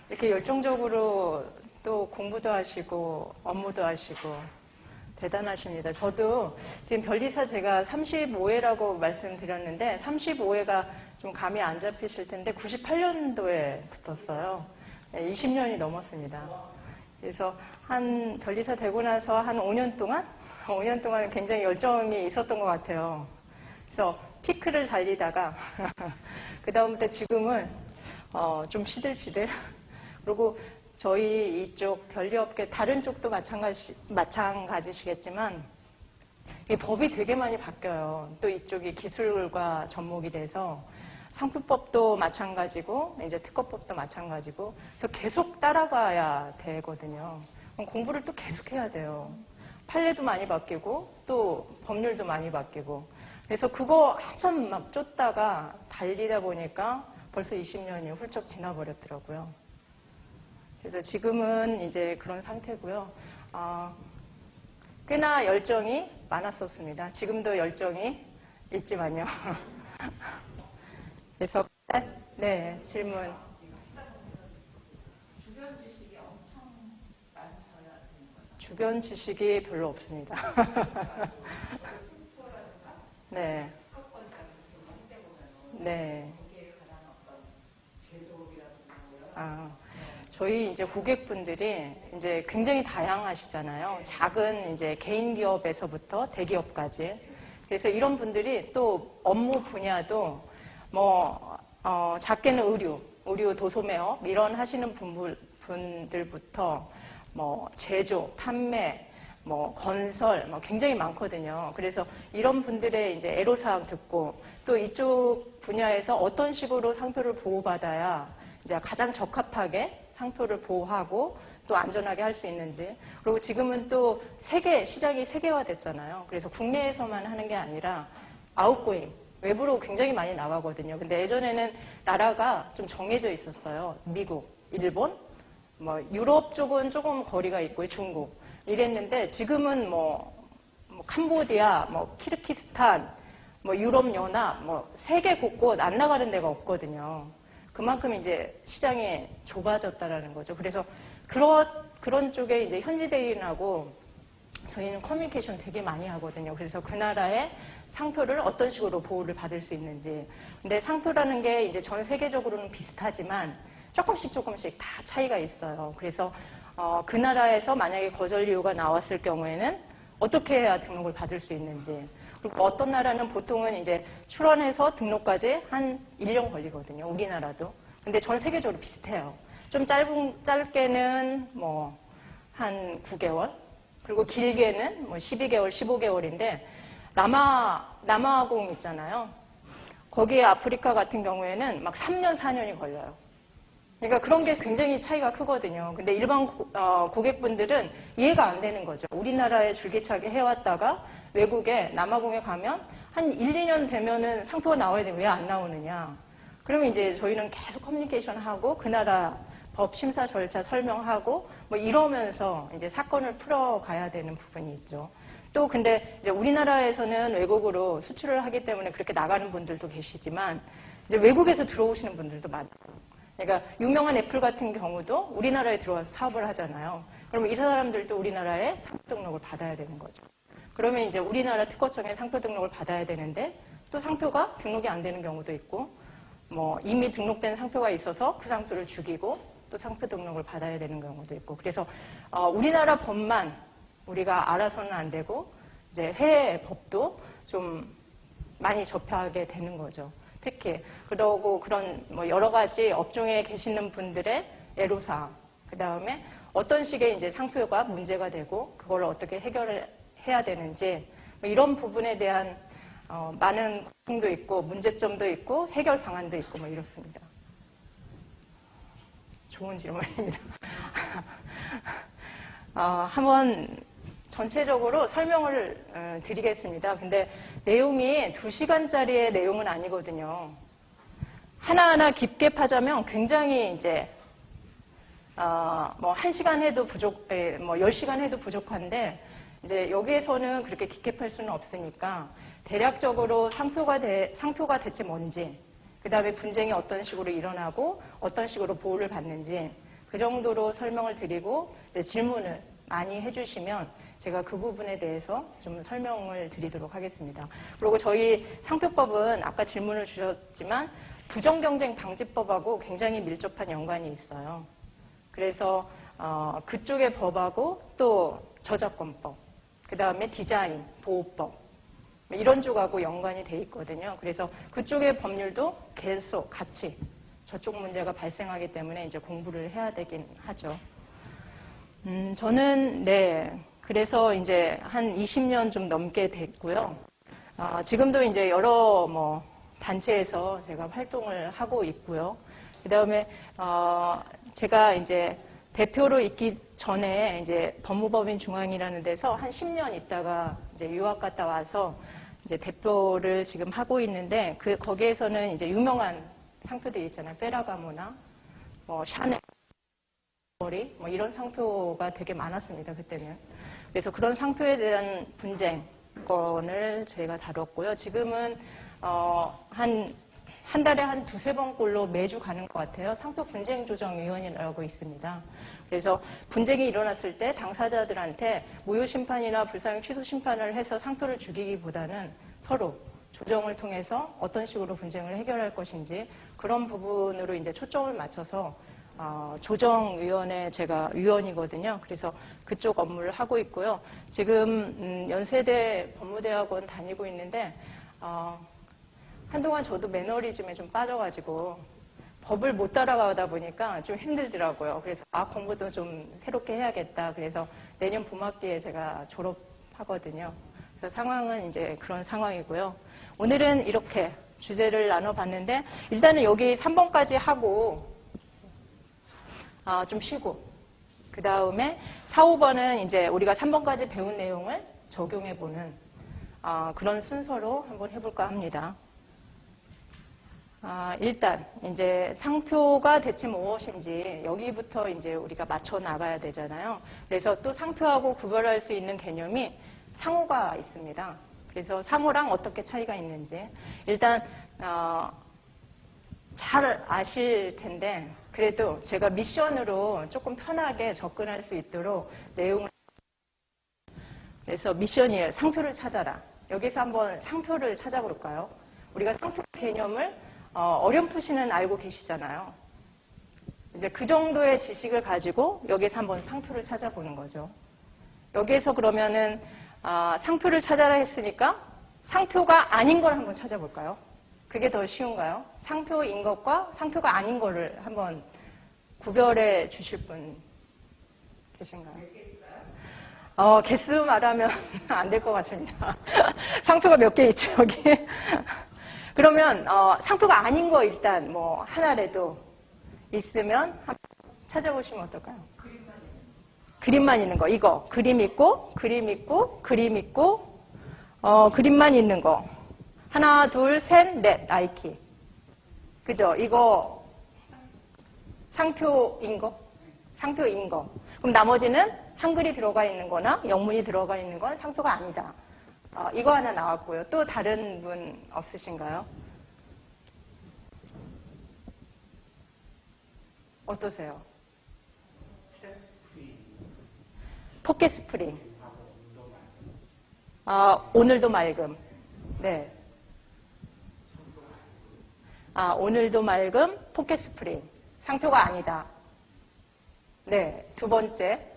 이렇게 열정적으로 또 공부도 하시고 업무도 하시고 대단하십니다. 저도 지금 변리사 제가 35회라고 말씀드렸는데 35회가 좀 감이 안 잡히실 텐데 98년도에 붙었어요. 20년이 넘었습니다. 그래서 한 변리사 되고 나서 한 5년 동안 굉장히 열정이 있었던 것 같아요. 그래서 피크를 달리다가 그 다음부터 지금은 좀 시들시들. 그리고 저희 이쪽 변리업계 다른 쪽도 마찬가지시겠지만 이 법이 되게 많이 바뀌어요. 또 이쪽이 기술과 접목이 돼서 상표법도 마찬가지고 이제 특허법도 마찬가지고 그래서 계속 따라가야 되거든요. 그럼 공부를 또 계속 해야 돼요. 판례도 많이 바뀌고 또 법률도 많이 바뀌고 그래서 그거 한참 막 쫓다가 달리다 보니까 벌써 20년이 훌쩍 지나버렸더라고요. 그래서 지금은 이제 그런 상태고요. 꽤나 열정이 많았었습니다. 지금도 열정이 있지만요. 그래서 네, 질문. 주변 지식이 엄청 많으셔야 되는 거죠? 주변 지식이 별로 없습니다. 네. 네. 저희 이제 고객분들이 이제 굉장히 다양하시잖아요. 작은 이제 개인 기업에서부터 대기업까지. 그래서 이런 분들이 또 업무 분야도 작게는 의류, 도소매업 이런 하시는 분들부터 제조, 판매, 건설 굉장히 많거든요. 그래서 이런 분들의 이제 애로사항 듣고 또 이쪽 분야에서 어떤 식으로 상표를 보호받아야 이제 가장 적합하게 상표를 보호하고 또 안전하게 할 수 있는지. 그리고 지금은 또 시장이 세계화됐잖아요. 그래서 국내에서만 하는 게 아니라 아웃고잉, 외부로 굉장히 많이 나가거든요. 근데 예전에는 나라가 좀 정해져 있었어요. 미국, 일본, 유럽 쪽은 조금 거리가 있고 중국 이랬는데 지금은 캄보디아, 키르기스탄, 유럽연합, 세계 곳곳 안 나가는 데가 없거든요. 그만큼 이제 시장이 좁아졌다라는 거죠. 그래서 그런 쪽에 이제 현지 대리인하고 저희는 커뮤니케이션 되게 많이 하거든요. 그래서 그 나라의 상표를 어떤 식으로 보호를 받을 수 있는지. 근데 상표라는 게 이제 전 세계적으로는 비슷하지만 조금씩 다 차이가 있어요. 그래서 그 나라에서 만약에 거절 이유가 나왔을 경우에는 어떻게 해야 등록을 받을 수 있는지. 그리고 어떤 나라는 보통은 이제 출원해서 등록까지 한 1년 걸리거든요. 우리나라도. 근데 전 세계적으로 비슷해요. 좀 짧게는 한 9개월. 그리고 길게는 12개월, 15개월인데 남아공 있잖아요. 거기에 아프리카 같은 경우에는 막 3년, 4년이 걸려요. 그러니까 그런 게 굉장히 차이가 크거든요. 근데 일반 고객분들은 이해가 안 되는 거죠. 우리나라에 줄기차게 해왔다가 외국에 남아공에 가면 한 1, 2년 되면은 상표가 나와야 돼. 왜 안 나오느냐. 그러면 이제 저희는 계속 커뮤니케이션 하고 그 나라 법 심사 절차 설명하고 이러면서 이제 사건을 풀어가야 되는 부분이 있죠. 또 근데 이제 우리나라에서는 외국으로 수출을 하기 때문에 그렇게 나가는 분들도 계시지만 이제 외국에서 들어오시는 분들도 많아요. 그러니까 유명한 애플 같은 경우도 우리나라에 들어와서 사업을 하잖아요. 그러면 이 사람들도 우리나라에 상표 등록을 받아야 되는 거죠. 그러면 이제 우리나라 특허청에 상표 등록을 받아야 되는데 또 상표가 등록이 안 되는 경우도 있고 이미 등록된 상표가 있어서 그 상표를 죽이고 또 상표 등록을 받아야 되는 경우도 있고 그래서 우리나라 법만 우리가 알아서는 안 되고 이제 해외 법도 좀 많이 접하게 되는 거죠. 특히 그러고 그런 여러 가지 업종에 계시는 분들의 애로사항 그 다음에 어떤 식의 이제 상표가 문제가 되고 그걸 어떻게 해결을 해야 되는지 이런 부분에 대한 많은 고민도 있고 문제점도 있고 해결 방안도 있고 이렇습니다. 좋은 질문입니다. 한번 전체적으로 설명을 드리겠습니다. 근데 내용이 2시간짜리의 내용은 아니거든요. 하나하나 깊게 파자면 굉장히 이제 1시간 해도 10시간 해도 부족한데 이제 여기에서는 그렇게 깊게 팔 수는 없으니까 대략적으로 상표가 대체 뭔지 그 다음에 분쟁이 어떤 식으로 일어나고 어떤 식으로 보호를 받는지 그 정도로 설명을 드리고 이제 질문을 많이 해주시면 제가 그 부분에 대해서 좀 설명을 드리도록 하겠습니다. 그리고 저희 상표법은 아까 질문을 주셨지만 부정경쟁 방지법하고 굉장히 밀접한 연관이 있어요. 그래서 그쪽의 법하고 또 저작권법, 그 다음에 디자인, 보호법 이런 쪽하고 연관이 돼 있거든요. 그래서 그쪽의 법률도 계속 같이 저쪽 문제가 발생하기 때문에 이제 공부를 해야 되긴 하죠. 저는 그래서 이제 한 20년 좀 넘게 됐고요. 지금도 이제 여러 단체에서 제가 활동을 하고 있고요. 그 다음에 제가 이제 대표로 있기 전에 이제 법무법인 중앙이라는 데서 한 10년 있다가 이제 유학 갔다 와서 이제 대표를 지금 하고 있는데 거기에서는 이제 유명한 상표들이 있잖아요. 페라가모나 샤넬, 머리 이런 상표가 되게 많았습니다. 그때는. 그래서 그런 상표에 대한 분쟁권을 제가 다뤘고요. 지금은 한 달에 한 두세 번꼴로 매주 가는 것 같아요. 상표 분쟁조정위원회라고 있습니다. 그래서 분쟁이 일어났을 때 당사자들한테 무효 심판이나 불사용 취소 심판을 해서 상표를 죽이기보다는 서로 조정을 통해서 어떤 식으로 분쟁을 해결할 것인지 그런 부분으로 이제 초점을 맞춰서 조정위원회 제가 위원이거든요. 그래서 그쪽 업무를 하고 있고요. 지금 연세대 법무대학원 다니고 있는데 한동안 저도 매너리즘에 좀 빠져가지고 법을 못 따라가다 보니까 좀 힘들더라고요. 그래서 공부도 좀 새롭게 해야겠다. 그래서 내년 봄학기에 제가 졸업하거든요. 그래서 상황은 이제 그런 상황이고요. 오늘은 이렇게 주제를 나눠봤는데 일단은 여기 3번까지 하고 좀 쉬고 그 다음에 4, 5번은 이제 우리가 3번까지 배운 내용을 적용해보는 그런 순서로 한번 해볼까 합니다. 일단 이제 상표가 대체 무엇인지 여기부터 이제 우리가 맞춰 나가야 되잖아요. 그래서 또 상표하고 구별할 수 있는 개념이 상호가 있습니다. 그래서 상호랑 어떻게 차이가 있는지 일단 잘 아실 텐데 그래도 제가 미션으로 조금 편하게 접근할 수 있도록 내용을 그래서 미션이에요. 상표를 찾아라. 여기서 한번 상표를 찾아볼까요? 우리가 상표 개념을 어렴풋이는 알고 계시잖아요. 이제 그 정도의 지식을 가지고 여기서 한번 상표를 찾아보는 거죠. 여기에서 그러면은 상표를 찾아라 했으니까 상표가 아닌 걸 한번 찾아볼까요? 그게 더 쉬운가요? 상표인 것과 상표가 아닌 거를 한번 구별해 주실 분 계신가요? 개수 말하면 안 될 것 같습니다. 상표가 몇 개 있죠, 여기. 그러면 상표가 아닌 거 일단 하나라도 있으면 한번 찾아보시면 어떨까요? 그림만 있는 거. 이거 그림 있고 그림 있고 그림 있고 그림만 있는 거. 하나, 둘, 셋, 넷. 나이키. 그죠? 이거 상표인 거? 상표인 거. 그럼 나머지는 한글이 들어가 있는 거나 영문이 들어가 있는 건 상표가 아니다. 이거 하나 나왔고요. 또 다른 분 없으신가요? 어떠세요? 포켓 스프링. 오늘도 맑음. 네. 오늘도 맑음, 포켓 스프링. 상표가 아니다. 네. 두 번째.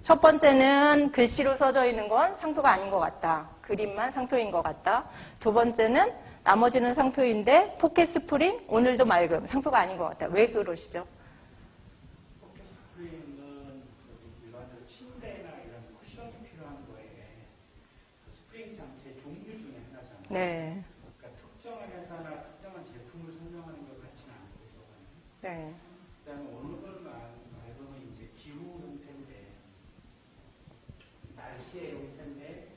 첫 번째는 글씨로 써져 있는 건 상표가 아닌 것 같다. 그림만 상표인 것 같다. 두 번째는 나머지는 상표인데 포켓 스프링, 오늘도 맑음. 상표가 아닌 것 같다. 왜 그러시죠? 포켓 스프링은 일반적으로 침대나 이런 쿠션이 필요한 거에 그 스프링 장치의 종류 중에 하나잖아요. 네. 그러니까 특정한 회사나 특정한 제품을 설명하는 것 같지는 않고 네. 그다음에 오늘은 맑음은 이제 기후 형태인데 날씨의 형태인데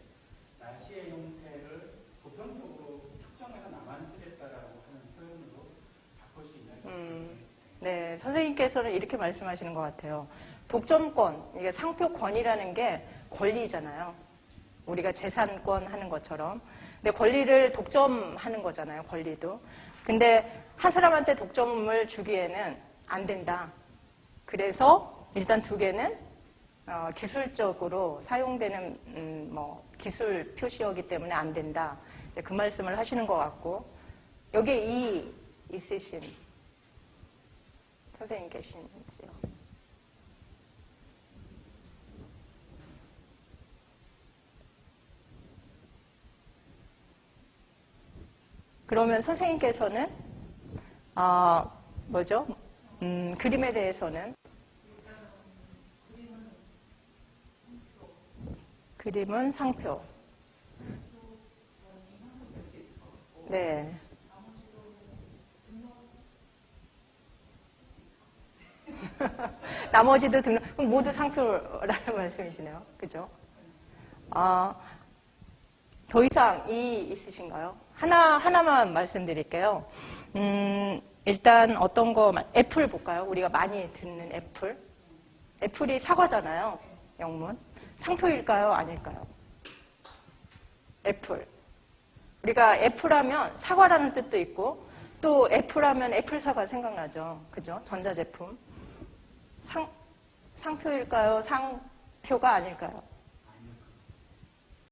날씨의 형태를 보편적으로 특정해서 나만 쓰겠다라고 하는 표현으로 바꿀 수 있는 네, 선생님께서는 이렇게 말씀하시는 것 같아요. 독점권, 이게 상표권이라는 게 권리잖아요. 우리가 재산권 하는 것처럼. 근데 권리를 독점하는 거잖아요, 권리도. 근데 한 사람한테 독점을 주기에는 안 된다. 그래서 일단 두 개는 기술적으로 사용되는 뭐 기술 표시어기 때문에 안 된다. 이제 그 말씀을 하시는 것 같고 여기에 이 있으신 선생님 계시는지요? 그러면 선생님께서는 뭐죠? 그림에 대해서는 그림은 상표. 네. 나머지도 등록, 그럼 모두 상표라는 말씀이시네요. 그죠? 더 이상 있으신가요? 하나만 말씀드릴게요. 일단 어떤 거, 애플 볼까요? 우리가 많이 듣는 애플. 애플이 사과잖아요. 영문. 상표일까요? 아닐까요? 애플. 우리가 애플하면 사과라는 뜻도 있고, 또 애플하면 애플 사과 생각나죠. 그죠? 전자제품. 상표일까요? 상표가 아닐까요?